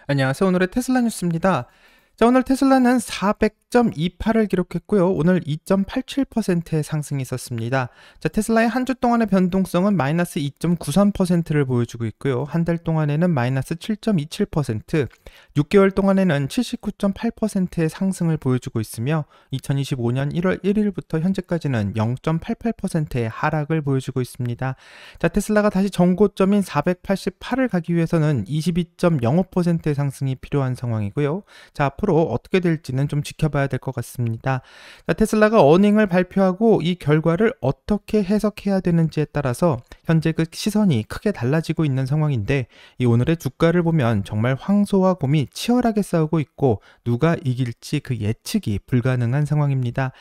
안녕하세요. 오늘의 테슬라 뉴스입니다. 자, 오늘 테슬라는 400.28을 기록했고요. 오늘 2.87%의 상승이 있었습니다. 자, 테슬라의 한 주 동안의 변동성은 마이너스 2.93%를 보여주고 있고요. 한 달 동안에는 마이너스 7.27%, 6개월 동안에는 79.8%의 상승을 보여주고 있으며 2025년 1월 1일부터 현재까지는 0.88%의 하락을 보여주고 있습니다. 자, 테슬라가 다시 정고점인 488을 가기 위해서는 22.05%의 상승이 필요한 상황이고요. 자, 앞으로 어떻게 될지는 좀 지켜봐야 될 것 같습니다. 자, 테슬라가 어닝을 발표하고 이 결과를 어떻게 해석해야 되는지에 따라서 현재 그 시선이 크게 달라지고 있는 상황인데, 이 오늘의 주가를 보면 정말 황소와 곰이 치열하게 싸우고 있고 누가 이길지 그 예측이 불가능한 상황입니다.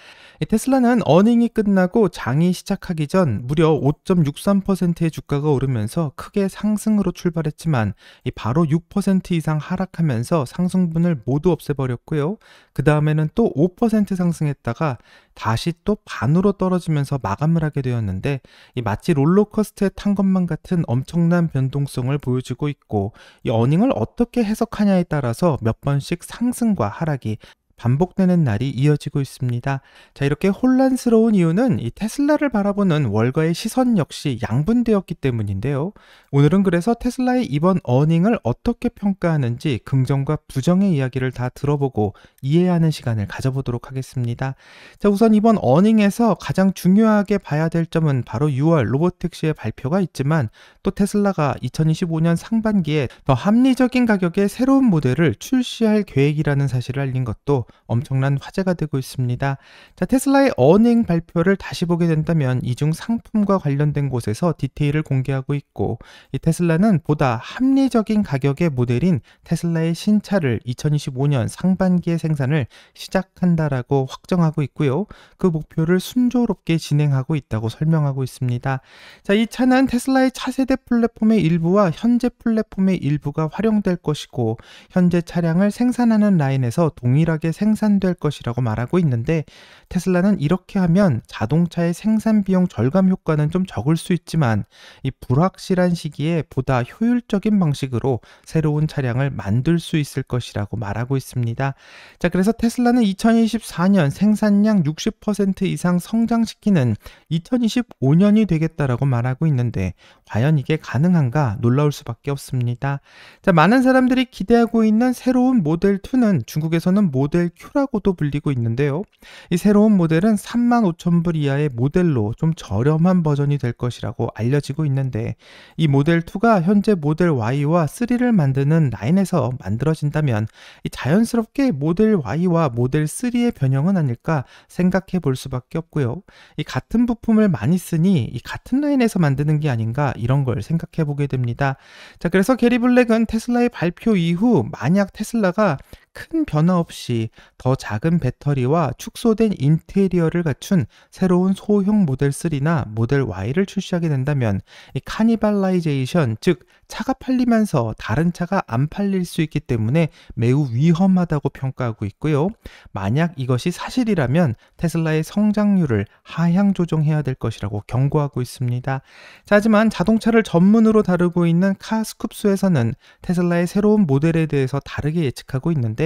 이 테슬라는 어닝이 끝나고 장이 시작하기 전 무려 5.63%의 주가가 오르면서 크게 상승으로 출발했지만 바로 6% 이상 하락하면서 상승분을 모두 없애버렸고요. 그 다음에는 또 5% 상승했다가 다시 또 반으로 떨어지면서 마감을 하게 되었는데, 이 마치 롤러코스터에 탄 것만 같은 엄청난 변동성을 보여주고 있고, 이 어닝을 어떻게 해석하냐에 따라서 몇 번씩 상승과 하락이 반복되는 날이 이어지고 있습니다. 자, 이렇게 혼란스러운 이유는 이 테슬라를 바라보는 월가의 시선 역시 양분되었기 때문인데요. 오늘은 그래서 테슬라의 이번 어닝을 어떻게 평가하는지 긍정과 부정의 이야기를 다 들어보고 이해하는 시간을 가져보도록 하겠습니다. 자, 우선 이번 어닝에서 가장 중요하게 봐야 될 점은 바로 6월 로보택시의 발표가 있지만, 또 테슬라가 2025년 상반기에 더 합리적인 가격의 새로운 모델을 출시할 계획이라는 사실을 알린 것도 엄청난 화제가 되고 있습니다. 자, 테슬라의 어닝 발표를 다시 보게 된다면 이 중 상품과 관련된 곳에서 디테일을 공개하고 있고, 이 테슬라는 보다 합리적인 가격의 모델인 테슬라의 신차를 2025년 상반기에 생산을 시작한다라고 확정하고 있고요. 그 목표를 순조롭게 진행하고 있다고 설명하고 있습니다. 자, 이 차는 테슬라의 차세대 플랫폼의 일부와 현재 플랫폼의 일부가 활용될 것이고, 현재 차량을 생산하는 라인에서 동일하게 생산될 것이라고 말하고 있는데, 테슬라는 이렇게 하면 자동차의 생산 비용 절감 효과는 좀 적을 수 있지만 이 불확실한 시기에 보다 효율적인 방식으로 새로운 차량을 만들 수 있을 것이라고 말하고 있습니다. 자, 그래서 테슬라는 2024년 생산량 60% 이상 성장시키는 2025년이 되겠다라고 말하고 있는데, 과연 이게 가능한가 놀라울 수밖에 없습니다. 자, 많은 사람들이 기대하고 있는 새로운 모델 2는 중국에서는 모델 Q라고도 불리고 있는데요. 이 새로운 모델은 35,000불 이하의 모델로 좀 저렴한 버전이 될 것이라고 알려지고 있는데, 이 모델 2가 현재 모델 Y와 3를 만드는 라인에서 만들어진다면 이 자연스럽게 모델 Y와 모델 3의 변형은 아닐까 생각해 볼 수밖에 없고요. 이 같은 부품을 많이 쓰니 이 같은 라인에서 만드는 게 아닌가, 이런 걸 생각해 보게 됩니다. 자, 그래서 게리 블랙은 테슬라의 발표 이후 만약 테슬라가 큰 변화 없이 더 작은 배터리와 축소된 인테리어를 갖춘 새로운 소형 모델 3나 모델 Y를 출시하게 된다면 이 카니발라이제이션, 즉 차가 팔리면서 다른 차가 안 팔릴 수 있기 때문에 매우 위험하다고 평가하고 있고요. 만약 이것이 사실이라면 테슬라의 성장률을 하향 조정해야 될 것이라고 경고하고 있습니다. 자, 하지만 자동차를 전문으로 다루고 있는 카스쿱스에서는 테슬라의 새로운 모델에 대해서 다르게 예측하고 있는데,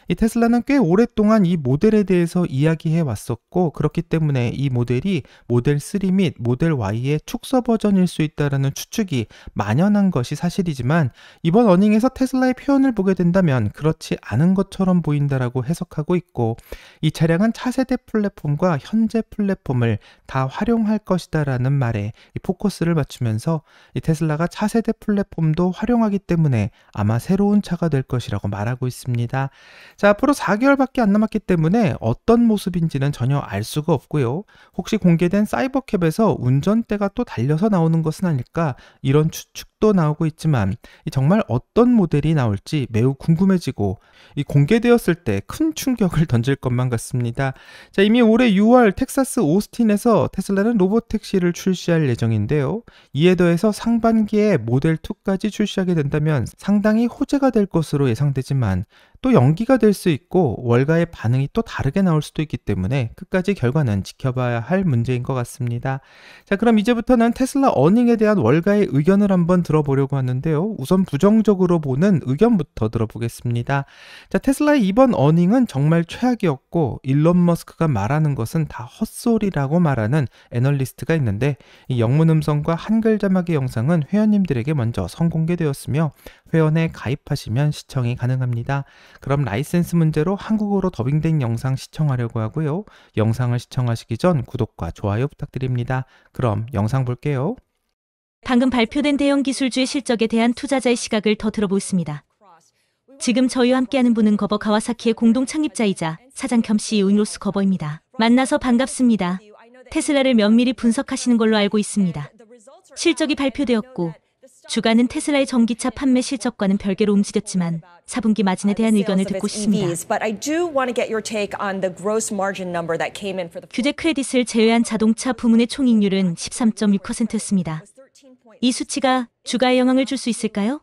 이 테슬라는 꽤 오랫동안 이 모델에 대해서 이야기해 왔었고, 그렇기 때문에 이 모델이 모델 3 및 모델 Y의 축소 버전일 수 있다는 추측이 만연한 것이 사실이지만, 이번 어닝에서 테슬라의 표현을 보게 된다면 그렇지 않은 것처럼 보인다라고 해석하고 있고, 이 차량은 차세대 플랫폼과 현재 플랫폼을 다 활용할 것이다라는 말에 이 포커스를 맞추면서 이 테슬라가 차세대 플랫폼도 활용하기 때문에 아마 새로운 차가 될 것이라고 말하고 있습니다. 자, 앞으로 4개월밖에 안 남았기 때문에 어떤 모습인지는 전혀 알 수가 없고요. 혹시 공개된 사이버캡에서 운전대가 또 달려서 나오는 것은 아닐까, 이런 추측도 나오고 있지만 정말 어떤 모델이 나올지 매우 궁금해지고, 이 공개되었을 때 큰 충격을 던질 것만 같습니다. 자, 이미 올해 6월 텍사스 오스틴에서 테슬라는 로보택시를 출시할 예정인데요. 이에 더해서 상반기에 모델 2까지 출시하게 된다면 상당히 호재가 될 것으로 예상되지만, 또 연기가 될 수 있고 월가의 반응이 또 다르게 나올 수도 있기 때문에 끝까지 결과는 지켜봐야 할 문제인 것 같습니다. 자, 그럼 이제부터는 테슬라 어닝에 대한 월가의 의견을 한번 들어보려고 하는데요. 우선 부정적으로 보는 의견부터 들어보겠습니다. 자, 테슬라의 이번 어닝은 정말 최악이었고 일론 머스크가 말하는 것은 다 헛소리라고 말하는 애널리스트가 있는데, 이 영문 음성과 한글 자막의 영상은 회원님들에게 먼저 선공개되었으며 회원에 가입하시면 시청이 가능합니다. 그럼 라이센스 문제로 한국어로 더빙된 영상 시청하려고 하고요. 영상을 시청하시기 전 구독과 좋아요 부탁드립니다. 그럼 영상 볼게요. 방금 발표된 대형 기술주의 실적에 대한 투자자의 시각을 더 들어보겠습니다. 지금 저희와 함께하는 분은 거버 가와사키의 공동 창립자이자 사장 겸 CEO 로스 거버입니다. 만나서 반갑습니다. 테슬라를 면밀히 분석하시는 걸로 알고 있습니다. 실적이 발표되었고 주가는 테슬라의 전기차 판매 실적과는 별개로 움직였지만 4분기 마진에 대한 의견을 듣고 싶습니다. 규제 크레딧을 제외한 자동차 부문의 총이익률은 13.6%였습니다. 이 수치가 주가에 영향을 줄 수 있을까요?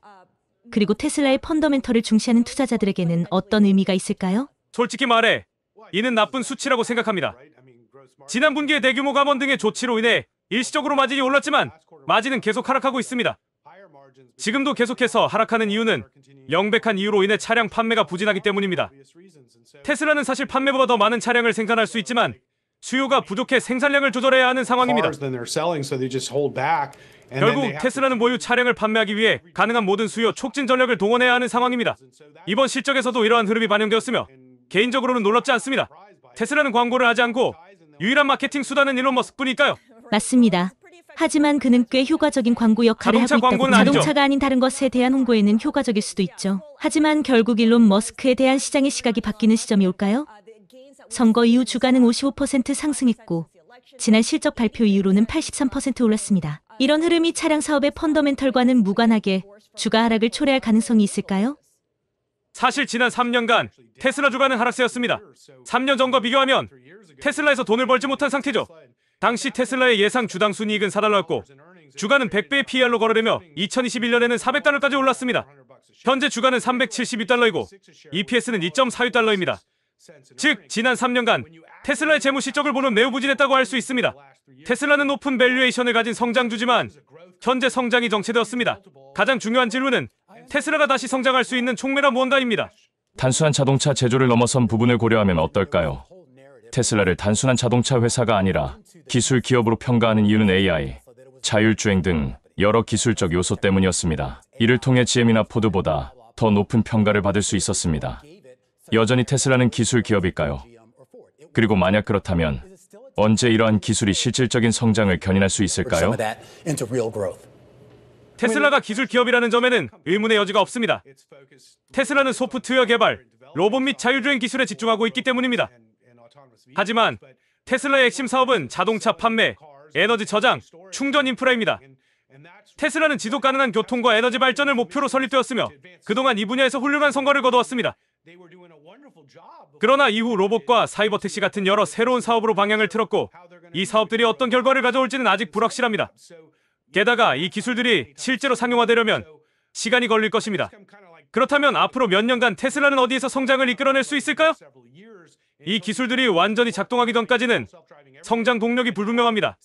그리고 테슬라의 펀더멘털을 중시하는 투자자들에게는 어떤 의미가 있을까요? 솔직히 말해 이는 나쁜 수치라고 생각합니다. 지난 분기에 대규모 감원 등의 조치로 인해 일시적으로 마진이 올랐지만 마진은 계속 하락하고 있습니다. 지금도 계속해서 하락하는 이유는 명백한 이유로 인해 차량 판매가 부진하기 때문입니다. 테슬라는 사실 판매보다 더 많은 차량을 생산할 수 있지만 수요가 부족해 생산량을 조절해야 하는 상황입니다. 결국 테슬라는 보유 차량을 판매하기 위해 가능한 모든 수요 촉진 전략을 동원해야 하는 상황입니다. 이번 실적에서도 이러한 흐름이 반영되었으며 개인적으로는 놀랍지 않습니다. 테슬라는 광고를 하지 않고 유일한 마케팅 수단은 일론 머스크뿐일까요? 맞습니다. 하지만 그는 꽤 효과적인 광고 역할을 하고 있다고. 자동차가 아닌 다른 것에 대한 홍보에는 효과적일 수도 있죠. 하지만 결국 일론 머스크에 대한 시장의 시각이 바뀌는 시점이 올까요? 선거 이후 주가는 55% 상승했고 지난 실적 발표 이후로는 83% 올랐습니다. 이런 흐름이 차량 사업의 펀더멘털과는 무관하게 주가 하락을 초래할 가능성이 있을까요? 사실 지난 3년간 테슬라 주가는 하락세였습니다. 3년 전과 비교하면 테슬라에서 돈을 벌지 못한 상태죠. 당시 테슬라의 예상 주당 순이익은 4달러였고 주가는 100배의 PER로 거래되며 2021년에는 400달러까지 올랐습니다. 현재 주가는 372달러이고 EPS는 2.46달러입니다. 즉 지난 3년간 테슬라의 재무 실적을 보면 매우 부진했다고 할 수 있습니다. 테슬라는 높은 밸류에이션을 가진 성장주지만 현재 성장이 정체되었습니다. 가장 중요한 질문은 테슬라가 다시 성장할 수 있는 촉매가 무언가입니다. 단순한 자동차 제조를 넘어선 부분을 고려하면 어떨까요? 테슬라를 단순한 자동차 회사가 아니라 기술 기업으로 평가하는 이유는 AI, 자율주행 등 여러 기술적 요소 때문이었습니다. 이를 통해 GM이나 포드보다 더 높은 평가를 받을 수 있었습니다. 여전히 테슬라는 기술 기업일까요? 그리고 만약 그렇다면 언제 이러한 기술이 실질적인 성장을 견인할 수 있을까요? 테슬라가 기술 기업이라는 점에는 의문의 여지가 없습니다. 테슬라는 소프트웨어 개발, 로봇 및 자율주행 기술에 집중하고 있기 때문입니다. 하지만 테슬라의 핵심 사업은 자동차 판매, 에너지 저장, 충전 인프라입니다. 테슬라는 지속 가능한 교통과 에너지 발전을 목표로 설립되었으며 그동안 이 분야에서 훌륭한 성과를 거두었습니다. 그러나 이후 로봇과 사이버 택시 같은 여러 새로운 사업으로 방향을 틀었고 이 사업들이 어떤 결과를 가져올지는 아직 불확실합니다. 게다가 이 기술들이 실제로 상용화되려면 시간이 걸릴 것입니다. 그렇다면 앞으로 몇 년간 테슬라는 어디에서 성장을 이끌어낼 수 있을까요? 이 기술들이 완전히 작동하기 전까지는 성장 동력이 불분명합니다.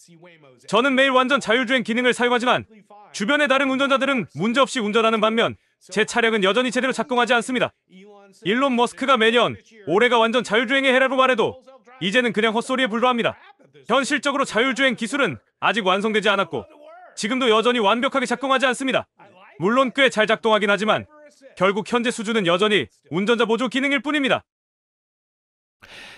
저는 매일 완전 자율주행 기능을 사용하지만 주변의 다른 운전자들은 문제없이 운전하는 반면 제 차량은 여전히 제대로 작동하지 않습니다. 일론 머스크가 매년 올해가 완전 자율주행의 해라고 말해도 이제는 그냥 헛소리에 불과합니다. 현실적으로 자율주행 기술은 아직 완성되지 않았고 지금도 여전히 완벽하게 작동하지 않습니다. 물론 꽤 잘 작동하긴 하지만 결국 현재 수준은 여전히 운전자 보조 기능일 뿐입니다.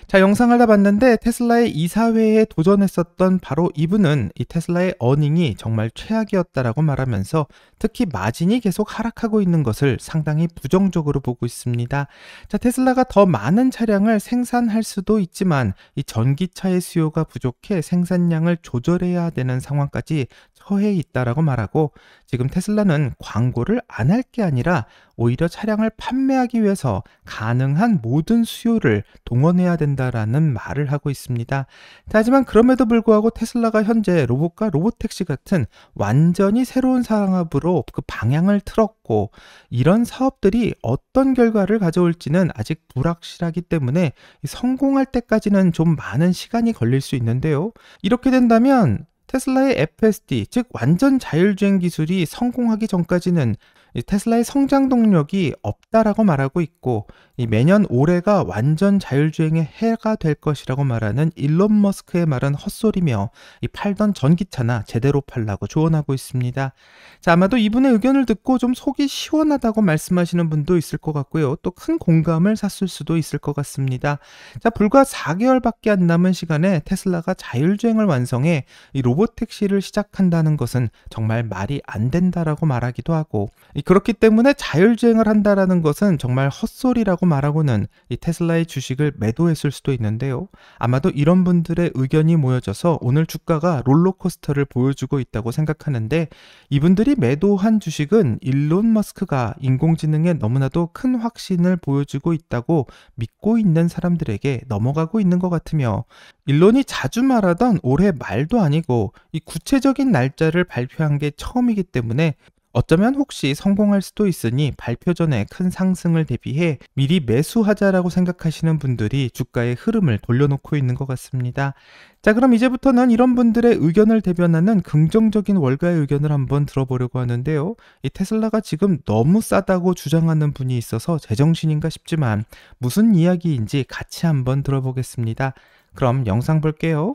자, 영상을 다 봤는데 테슬라의 이사회에 도전했었던 바로 이분은 이 테슬라의 어닝이 정말 최악이었다라고 말하면서 특히 마진이 계속 하락하고 있는 것을 상당히 부정적으로 보고 있습니다. 자, 테슬라가 더 많은 차량을 생산할 수도 있지만 이 전기차의 수요가 부족해 생산량을 조절해야 되는 상황까지 처해 있다라고 말하고 지금 테슬라는 광고를 안 할 게 아니라 오히려 차량을 판매하기 위해서 가능한 모든 수요를 동원해야 된다라는 말을 하고 있습니다. 하지만 그럼에도 불구하고 테슬라가 현재 로봇과 로보택시 같은 완전히 새로운 산업으로 그 방향을 틀었고, 이런 사업들이 어떤 결과를 가져올지는 아직 불확실하기 때문에 성공할 때까지는 좀 많은 시간이 걸릴 수 있는데요. 이렇게 된다면 테슬라의 FSD, 즉 완전 자율주행 기술이 성공하기 전까지는 이 테슬라의 성장 동력이 없다라고 말하고 있고, 이 매년 올해가 완전 자율주행의 해가 될 것이라고 말하는 일론 머스크의 말은 헛소리며, 이 팔던 전기차나 제대로 팔라고 조언하고 있습니다. 자, 아마도 이분의 의견을 듣고 좀 속이 시원하다고 말씀하시는 분도 있을 것 같고요. 또 큰 공감을 샀을 수도 있을 것 같습니다. 자, 불과 4개월밖에 안 남은 시간에 테슬라가 자율주행을 완성해 이 로봇택시를 시작한다는 것은 정말 말이 안 된다라고 말하기도 하고, 그렇기 때문에 자율주행을 한다라는 것은 정말 헛소리라고 말하고는 이 테슬라의 주식을 매도했을 수도 있는데요. 아마도 이런 분들의 의견이 모여져서 오늘 주가가 롤러코스터를 보여주고 있다고 생각하는데, 이분들이 매도한 주식은 일론 머스크가 인공지능에 너무나도 큰 확신을 보여주고 있다고 믿고 있는 사람들에게 넘어가고 있는 것 같으며, 일론이 자주 말하던 올해 말도 아니고 이 구체적인 날짜를 발표한 게 처음이기 때문에 어쩌면 혹시 성공할 수도 있으니 발표 전에 큰 상승을 대비해 미리 매수하자라고 생각하시는 분들이 주가의 흐름을 돌려놓고 있는 것 같습니다. 자, 그럼 이제부터는 이런 분들의 의견을 대변하는 긍정적인 월가의 의견을 한번 들어보려고 하는데요. 이 테슬라가 지금 너무 싸다고 주장하는 분이 있어서 제정신인가 싶지만 무슨 이야기인지 같이 한번 들어보겠습니다. 그럼 영상 볼게요.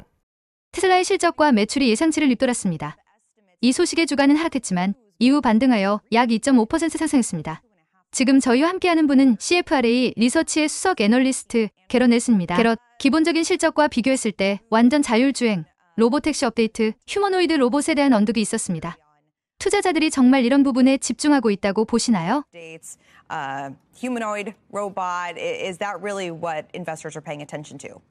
테슬라의 실적과 매출이 예상치를 밑돌았습니다. 이 소식에 주가는 하락했지만 이후 반등하여 약 2.5% 상승했습니다. 지금 저희와 함께하는 분은 CFRA 리서치의 수석 애널리스트 게럿 넬슨입니다. 게럿, 기본적인 실적과 비교했을 때 완전 자율주행, 로보택시 업데이트, 휴머노이드 로봇에 대한 언급이 있었습니다. 투자자들이 정말 이런 부분에 집중하고 있다고 보시나요? Humanoid robot, is that really what investors are paying attention to?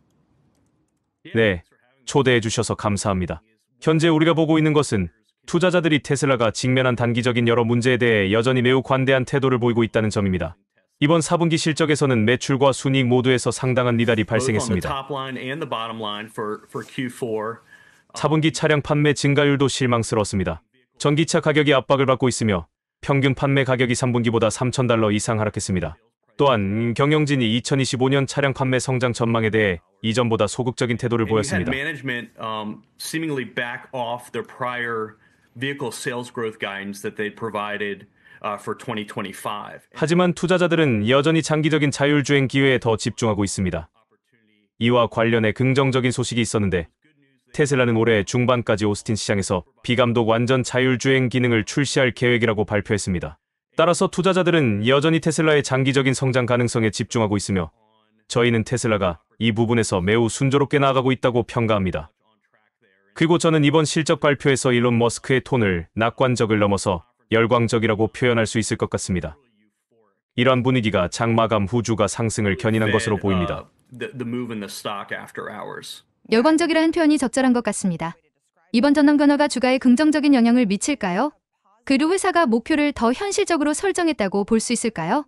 네, 초대해 주셔서 감사합니다. 현재 우리가 보고 있는 것은 투자자들이 테슬라가 직면한 단기적인 여러 문제에 대해 여전히 매우 관대한 태도를 보이고 있다는 점입니다. 이번 4분기 실적에서는 매출과 순이익 모두에서 상당한 리달이 발생했습니다. 4분기 차량 판매 증가율도 실망스러웠습니다. 전기차 가격이 압박을 받고 있으며 평균 판매 가격이 3분기보다 $3,000 이상 하락했습니다. 또한 경영진이 2025년 차량 판매 성장 전망에 대해 이전보다 소극적인 태도를 보였습니다. 하지만 투자자들은 여전히 장기적인 자율주행 기회에 더 집중하고 있습니다. 이와 관련해 긍정적인 소식이 있었는데, 테슬라는 올해 중반까지 오스틴 시장에서 비감독 완전 자율주행 기능을 출시할 계획이라고 발표했습니다. 따라서 투자자들은 여전히 테슬라의 장기적인 성장 가능성에 집중하고 있으며, 저희는 테슬라가 이 부분에서 매우 순조롭게 나아가고 있다고 평가합니다. 그리고 저는 이번 실적 발표에서 일론 머스크의 톤을 낙관적을 넘어서 열광적이라고 표현할 수 있을 것 같습니다. 이러한 분위기가 장마감 후 주가 상승을 견인한 것으로 보입니다. 열광적이라는 표현이 적절한 것 같습니다. 이번 전망 변화가 주가에 긍정적인 영향을 미칠까요? 그리고 회사가 목표를 더 현실적으로 설정했다고 볼 수 있을까요?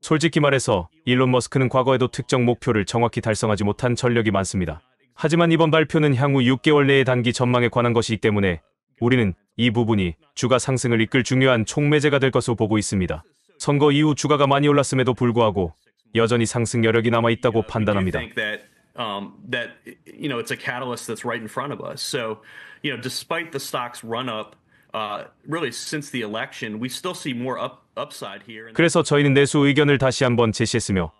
솔직히 말해서 일론 머스크는 과거에도 특정 목표를 정확히 달성하지 못한 전력이 많습니다. 하지만 이번 발표는 향후 6개월 내의 단기 전망에 관한 것이기 때문에 우리는 이 부분이 주가 상승을 이끌 중요한 촉매제가 될 것으로 보고 있습니다. 선거 이후 주가가 많이 올랐음에도 불구하고 여전히 상승 여력이 남아 있다고 판단합니다. It's a catalyst that's right in front of us. So, despite the stock's run up, really since the election, we still see more upside here. 그래서 저희는 내수 의견을 다시 한번 제시했으며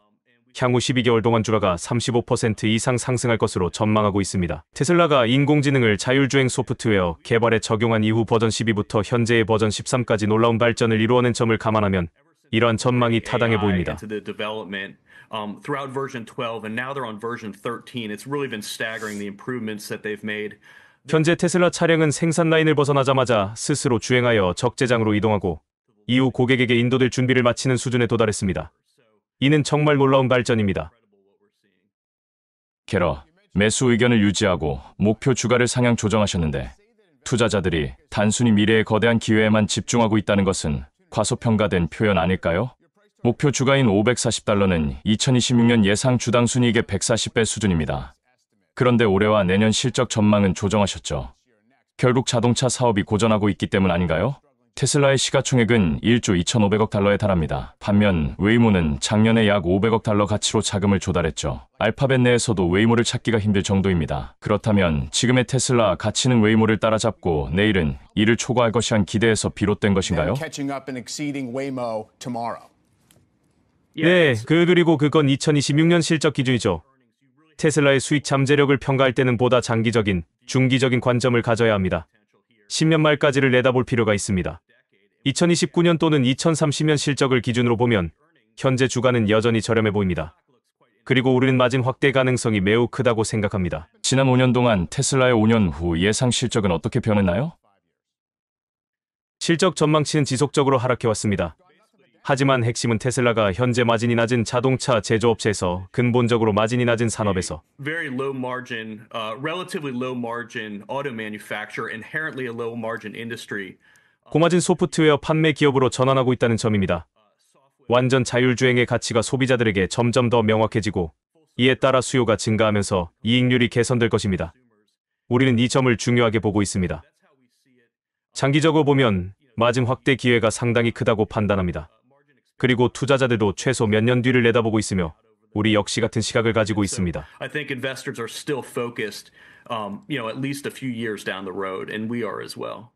향후 12개월 동안 주가가 35% 이상 상승할 것으로 전망하고 있습니다. 테슬라가 인공지능을 자율주행 소프트웨어 개발에 적용한 이후 버전 12부터 현재의 버전 13까지 놀라운 발전을 이루어낸 점을 감안하면 이러한 전망이 타당해 보입니다. Throughout version 12 and now they're on version 13, it's really been staggering the improvements that they've made. 현재 테슬라 차량은 생산 라인을 벗어나자마자 스스로 주행하여 적재장으로 이동하고 이후 고객에게 인도될 준비를 마치는 수준에 도달했습니다. 이는 정말 놀라운 발전입니다. 게럿, 매수 의견을 유지하고 목표 주가를 상향 조정하셨는데 투자자들이 단순히 미래의 거대한 기회에만 집중하고 있다는 것은 과소평가된 표현 아닐까요? 목표 주가인 $540는 2026년 예상 주당 순이익의 140배 수준입니다. 그런데 올해와 내년 실적 전망은 조정하셨죠. 결국 자동차 사업이 고전하고 있기 때문 아닌가요? 테슬라의 시가총액은 1조 2,500억 달러에 달합니다. 반면 웨이모는 작년에 약 500억 달러 가치로 자금을 조달했죠. 알파벳 내에서도 웨이모를 찾기가 힘들 정도입니다. 그렇다면 지금의 테슬라 가치는 웨이모를 따라잡고 내일은 이를 초과할 것이란 기대에서 비롯된 것인가요? 네, 그리고 그건 2026년 실적 기준이죠. 테슬라의 수익 잠재력을 평가할 때는 보다 장기적인, 중기적인 관점을 가져야 합니다. 10년 말까지를 내다볼 필요가 있습니다. 2029년 또는 2030년 실적을 기준으로 보면 현재 주가는 여전히 저렴해 보입니다. 그리고 우리는 마진 확대 가능성이 매우 크다고 생각합니다. 지난 5년 동안 테슬라의 5년 후 예상 실적은 어떻게 변했나요? 실적 전망치는 지속적으로 하락해왔습니다. 하지만 핵심은 테슬라가 현재 마진이 낮은 자동차 제조업체에서 근본적으로 마진이 낮은 산업에서 Very low margin, relatively low margin auto manufacturer, inherently a low margin industry. 고마진 소프트웨어 판매 기업으로 전환하고 있다는 점입니다. 완전 자율주행의 가치가 소비자들에게 점점 더 명확해지고 이에 따라 수요가 증가하면서 이익률이 개선될 것입니다. 우리는 이 점을 중요하게 보고 있습니다. 장기적으로 보면 마진 확대 기회가 상당히 크다고 판단합니다. 그리고 투자자들도 최소 몇 년 뒤를 내다보고 있으며 우리 역시 같은 시각을 가지고 있습니다. I think investors are still focused, at least a few years down the road, and we are as well.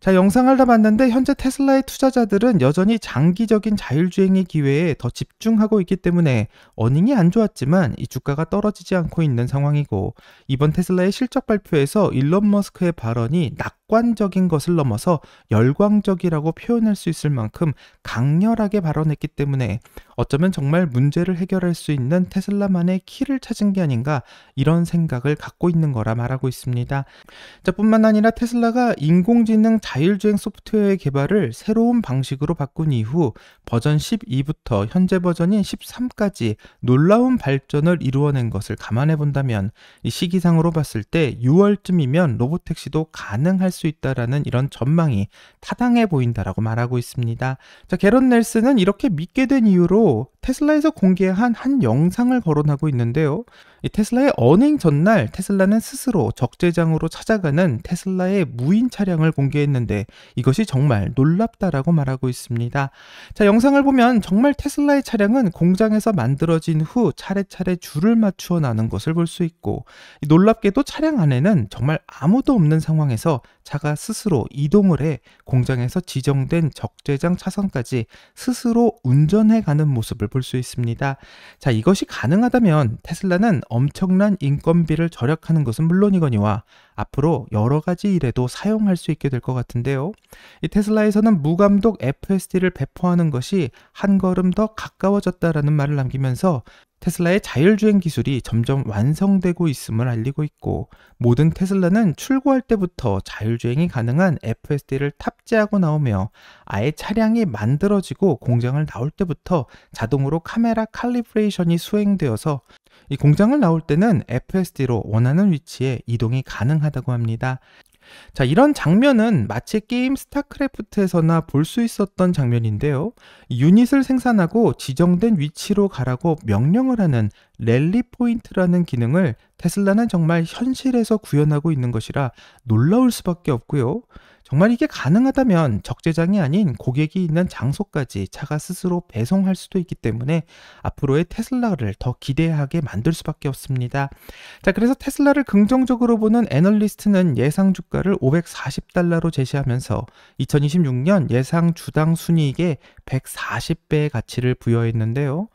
자, 영상을 다 봤는데 현재 테슬라의 투자자들은 여전히 장기적인 자율주행의 기회에 더 집중하고 있기 때문에 어닝이 안 좋았지만 이 주가가 떨어지지 않고 있는 상황이고, 이번 테슬라의 실적 발표에서 일론 머스크의 발언이 낙관적인 것을 넘어서 열광적이라고 표현할 수 있을 만큼 강렬하게 발언했기 때문에 어쩌면 정말 문제를 해결할 수 있는 테슬라만의 키를 찾은 게 아닌가, 이런 생각을 갖고 있는 거라 말하고 있습니다. 자, 뿐만 아니라 테슬라가 인공지능 자율주행 소프트웨어의 개발을 새로운 방식으로 바꾼 이후 버전 12부터 현재 버전인 13까지 놀라운 발전을 이루어낸 것을 감안해 본다면 이 시기상으로 봤을 때 6월쯤이면 로보택시도 가능할 수 있다라는 이런 전망이 타당해 보인다라고 말하고 있습니다. 자, 게런 넬슨은 이렇게 믿게 된 이유로 테슬라에서 공개한 한 영상을 거론하고 있는데요. 이 테슬라의 어닝 전날 테슬라는 스스로 적재장으로 찾아가는 테슬라의 무인 차량을 공개했는데 이것이 정말 놀랍다라고 말하고 있습니다. 자, 영상을 보면 정말 테슬라의 차량은 공장에서 만들어진 후 차례차례 줄을 맞추어 나는 것을 볼 수 있고, 놀랍게도 차량 안에는 정말 아무도 없는 상황에서 차가 스스로 이동을 해 공장에서 지정된 적재장 차선까지 스스로 운전해가는 모습을 볼 수 있습니다. 자, 이것이 가능하다면 테슬라는 엄청난 인건비를 절약하는 것은 물론이거니와 앞으로 여러 가지 일에도 사용할 수 있게 될 것 같은데요. 이 테슬라에서는 무감독 FSD를 배포하는 것이 한 걸음 더 가까워졌다라는 말을 남기면서 테슬라의 자율주행 기술이 점점 완성되고 있음을 알리고 있고, 모든 테슬라는 출고할 때부터 자율주행이 가능한 FSD를 탑재하고 나오며 아예 차량이 만들어지고 공장을 나올 때부터 자동으로 카메라 칼리브레이션이 수행되어서 이 공장을 나올 때는 FSD로 원하는 위치에 이동이 가능하다고 합니다. 자, 이런 장면은 마치 게임 스타크래프트에서나 볼 수 있었던 장면인데요. 유닛을 생산하고 지정된 위치로 가라고 명령을 하는 랠리 포인트라는 기능을 테슬라는 정말 현실에서 구현하고 있는 것이라 놀라울 수밖에 없고요. 정말 이게 가능하다면 적재장이 아닌 고객이 있는 장소까지 차가 스스로 배송할 수도 있기 때문에 앞으로의 테슬라를 더 기대하게 만들 수밖에 없습니다. 자, 그래서 테슬라를 긍정적으로 보는 애널리스트는 예상 주가를 $540로 제시하면서 2026년 예상 주당 순이익에 140배의 가치를 부여했는데요.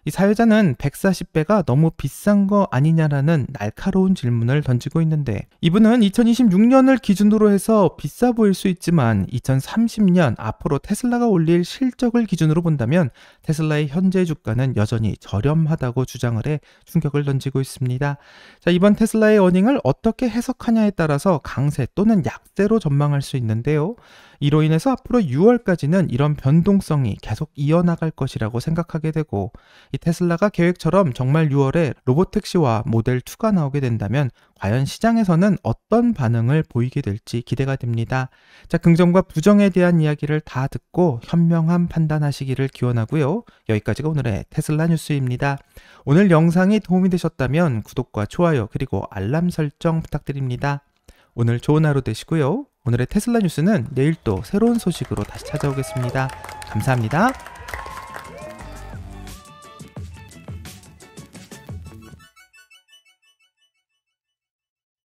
이 사회자는 140배가 너무 비싼 거 아니냐라는 날카로운 질문을 던지고 있는데, 이분은 2026년을 기준으로 해서 비싸 보일 수 있지만 2030년 앞으로 테슬라가 올릴 실적을 기준으로 본다면 테슬라의 현재 주가는 여전히 저렴하다고 주장을 해 충격을 던지고 있습니다. 자, 이번 테슬라의 어닝을 어떻게 해석하냐에 따라서 강세 또는 약세로 전망할 수 있는데요. 이로 인해서 앞으로 6월까지는 이런 변동성이 계속 이어나갈 것이라고 생각하게 되고, 이 테슬라가 계획처럼 정말 6월에 로보택시와 모델 2가 나오게 된다면 과연 시장에서는 어떤 반응을 보이게 될지 기대가 됩니다. 자, 긍정과 부정에 대한 이야기를 다 듣고 현명한 판단하시기를 기원하고요. 여기까지가 오늘의 테슬라 뉴스입니다. 오늘 영상이 도움이 되셨다면 구독과 좋아요 그리고 알람 설정 부탁드립니다. 오늘 좋은 하루 되시고요. 오늘의 테슬라 뉴스는 내일 또 새로운 소식으로 다시 찾아오겠습니다. 감사합니다.